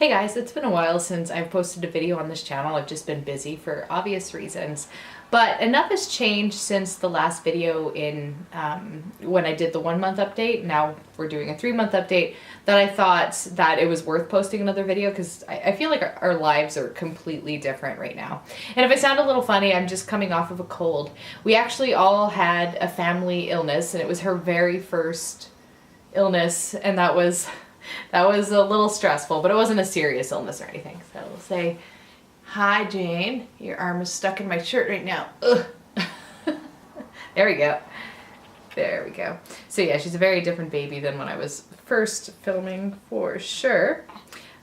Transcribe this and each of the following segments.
Hey guys, it's been a while since I've posted a video on this channel. I've just been busy for obvious reasons. But enough has changed since the last video in when I did the 1 month update. Now we're doing a 3 month update, that I thought that it was worth posting another video because I feel like our lives are completely different right now. And if I sound a little funny, I'm just coming off of a cold. We actually all had a family illness, and it was her very first illness, and that was a little stressful, but it wasn't a serious illness or anything. So we'll say, hi Jane, your arm is stuck in my shirt right now. Ugh. There we go. There we go. So yeah, she's a very different baby than when I was first filming, for sure.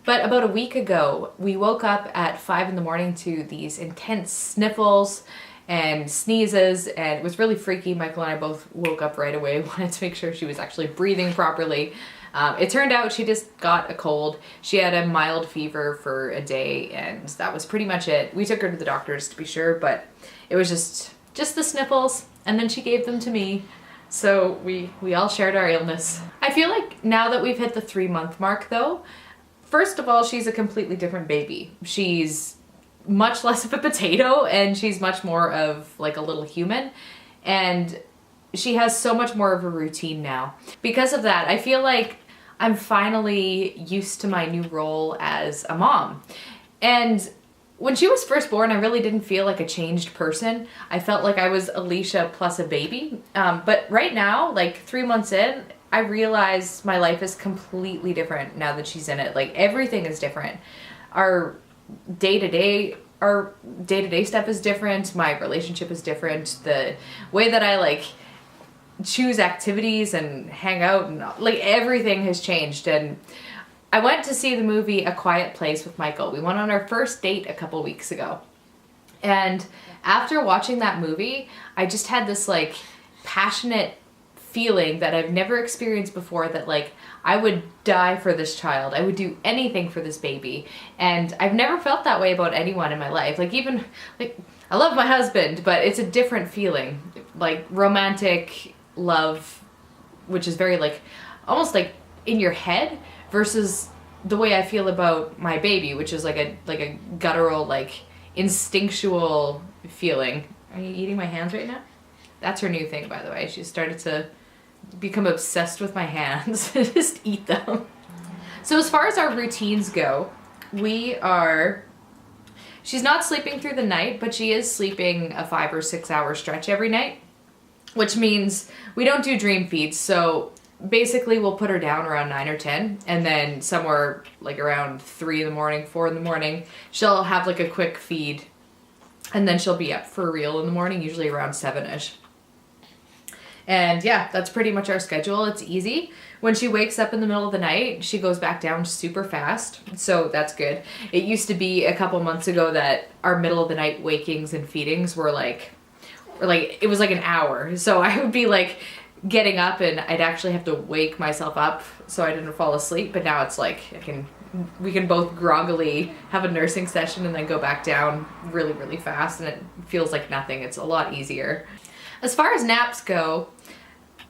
But about a week ago, we woke up at 5 in the morning to these intense sniffles and sneezes, and it was really freaky. Michael and I both woke up right away, wanted to make sure she was actually breathing properly. It turned out she just got a cold. She had a mild fever for a day, and that was pretty much it. We took her to the doctors to be sure, but it was just the sniffles, and then she gave them to me. So we all shared our illness. I feel like now that we've hit the 3 month mark though, first of all, she's a completely different baby. She's much less of a potato, and she's much more of like a little human, and she has so much more of a routine now. Because of that, I feel like I'm finally used to my new role as a mom. And when she was first born, I really didn't feel like a changed person. I felt like I was Allysia plus a baby. But right now, like 3 months in, I realize my life is completely different now that she's in it. Like everything is different. Our day-to-day stuff is different. My relationship is different. The way that I like choose activities and hang out and like everything has changed. And I went to see the movie A Quiet Place with Michael. We went on our first date a couple weeks ago. And after watching that movie, I just had this like passionate feeling that I've never experienced before, that like I would die for this child. I would do anything for this baby. And I've never felt that way about anyone in my life. Like even like I love my husband, but it's a different feeling. Like romantic love, which is very like almost like in your head, versus the way I feel about my baby, which is like a guttural, like instinctual feeling. Are you eating my hands right now? That's her new thing, by the way. She started to become obsessed with my hands and just eat them. So as far as our routines go, she's not sleeping through the night, but she is sleeping a 5 or 6 hour stretch every night, which means we don't do dream feeds. So basically we'll put her down around 9 or 10, and then somewhere like around 3 in the morning, 4 in the morning, she'll have like a quick feed, and then she'll be up for real in the morning, usually around 7ish. And yeah, that's pretty much our schedule. It's easy. When she wakes up in the middle of the night, she goes back down super fast. So that's good. It used to be a couple months ago that our middle of the night wakings and feedings were like it was like an hour. So I would be like getting up and I'd actually have to wake myself up so I didn't fall asleep. But now it's like we can both groggily have a nursing session and then go back down really, really fast, and it feels like nothing. It's a lot easier. As far as naps go,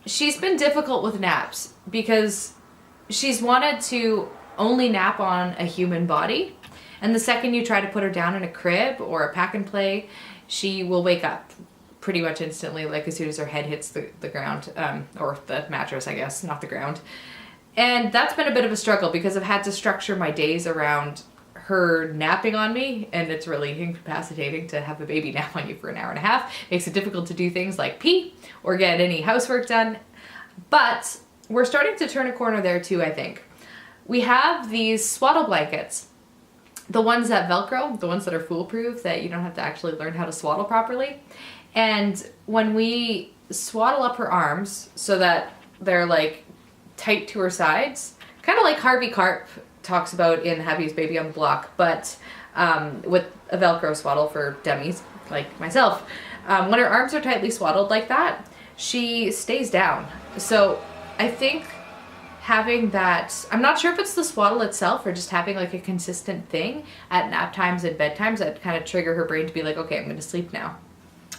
she's been difficult with naps because she's wanted to only nap on a human body. And the second you try to put her down in a crib or a pack and play, she will wake up pretty much instantly, like as soon as her head hits the ground, or the mattress, I guess, not the ground. And that's been a bit of a struggle because I've had to structure my days around her napping on me, and it's really incapacitating to have a baby nap on you for an hour and a half. Makes it difficult to do things like pee or get any housework done. But we're starting to turn a corner there too, I think. We have these swaddle blankets. The ones that Velcro, the ones that are foolproof, that you don't have to actually learn how to swaddle properly. And when we swaddle up her arms so that they're like tight to her sides, kind of like Harvey Karp talks about in Happiest Baby on the Block, but with a Velcro swaddle for dummies like myself. When her arms are tightly swaddled like that, she stays down. So I think having that, I'm not sure if it's the swaddle itself or just having like a consistent thing at nap times and bedtimes that kind of trigger her brain to be like, okay, I'm going to sleep now.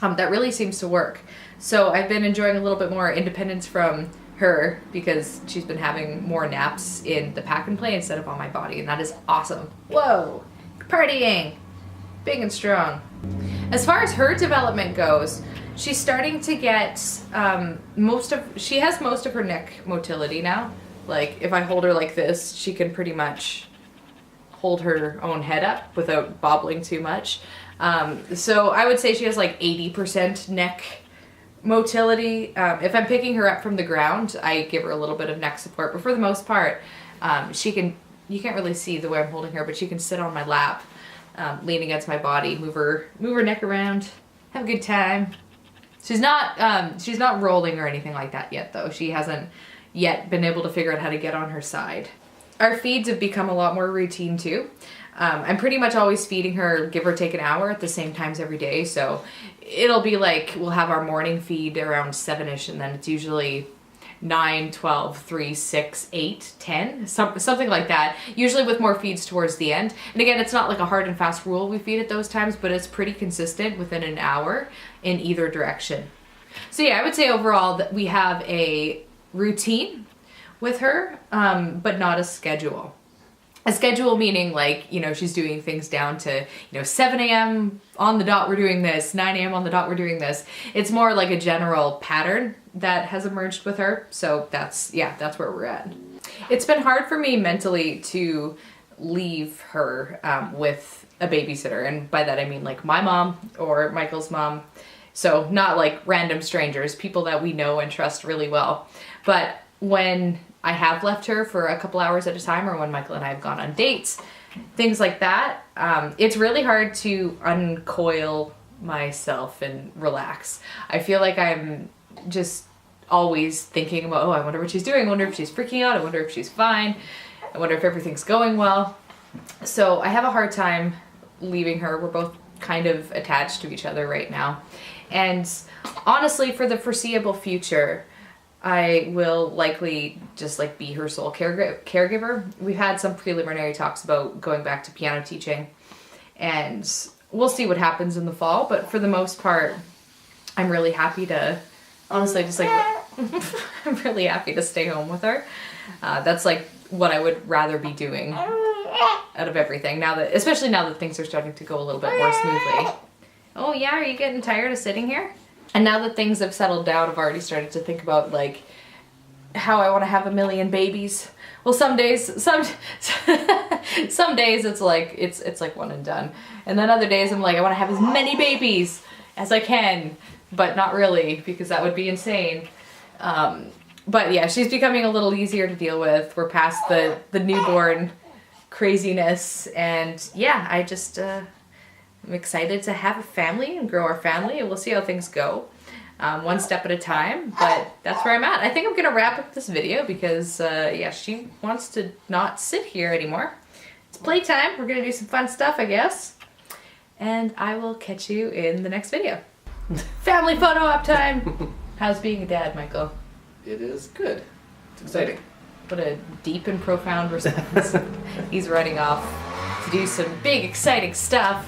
That really seems to work. So I've been enjoying a little bit more independence from her because she's been having more naps in the pack and play instead of on my body, and that is awesome. Whoa, partying, big and strong. As far as her development goes, she's starting to get she has most of her neck motility now. Like if I hold her like this, she can pretty much hold her own head up without bobbling too much. So I would say she has like 80% neck motility. If I'm picking her up from the ground, I give her a little bit of neck support, but for the most part, you can't really see the way I'm holding her, but she can sit on my lap, lean against my body, move her neck around, have a good time. She's not rolling or anything like that yet though. She hasn't yet been able to figure out how to get on her side. Our feeds have become a lot more routine too. I'm pretty much always feeding her, give or take an hour at the same times every day. So it'll be like, we'll have our morning feed around 7-ish, and then it's usually 9, 12, 3, 6, 8, 10, something like that. Usually with more feeds towards the end. And again, it's not like a hard and fast rule we feed at those times, but it's pretty consistent within an hour in either direction. So yeah, I would say overall that we have a routine with her, but not a schedule. A schedule meaning like, she's doing things down to, 7 a.m. on the dot we're doing this, 9 a.m. on the dot we're doing this. It's more like a general pattern that has emerged with her. So that's where we're at. It's been hard for me mentally to leave her with a babysitter. And by that I mean like my mom or Michael's mom. So not like random strangers, people that we know and trust really well. But when I have left her for a couple hours at a time, or when Michael and I have gone on dates, things like that, it's really hard to uncoil myself and relax. I feel like I'm just always thinking about, I wonder what she's doing, I wonder if she's freaking out, I wonder if she's fine, I wonder if everything's going well. So I have a hard time leaving her. We're both kind of attached to each other right now. And honestly, for the foreseeable future, I will likely just like be her sole caregiver. We've had some preliminary talks about going back to piano teaching, and we'll see what happens in the fall. But for the most part, I'm really happy to, honestly, just like, I'm really happy to stay home with her. That's like what I would rather be doing out of everything. Especially now that things are starting to go a little bit more smoothly. Oh yeah, are you getting tired of sitting here? And now that things have settled down, I've already started to think about like how I want to have a million babies. Well, some days it's like one and done. And then other days I'm like, I want to have as many babies as I can, but not really, because that would be insane. But yeah, she's becoming a little easier to deal with. We're past the newborn craziness, and yeah, I'm excited to have a family and grow our family, and we'll see how things go, one step at a time, but that's where I'm at. I think I'm gonna wrap up this video because she wants to not sit here anymore. It's playtime. We're gonna do some fun stuff, I guess, and I will catch you in the next video. Family photo op time. How's being a dad, Michael? It is good. It's exciting. What a deep and profound response. He's running off to do some big exciting stuff.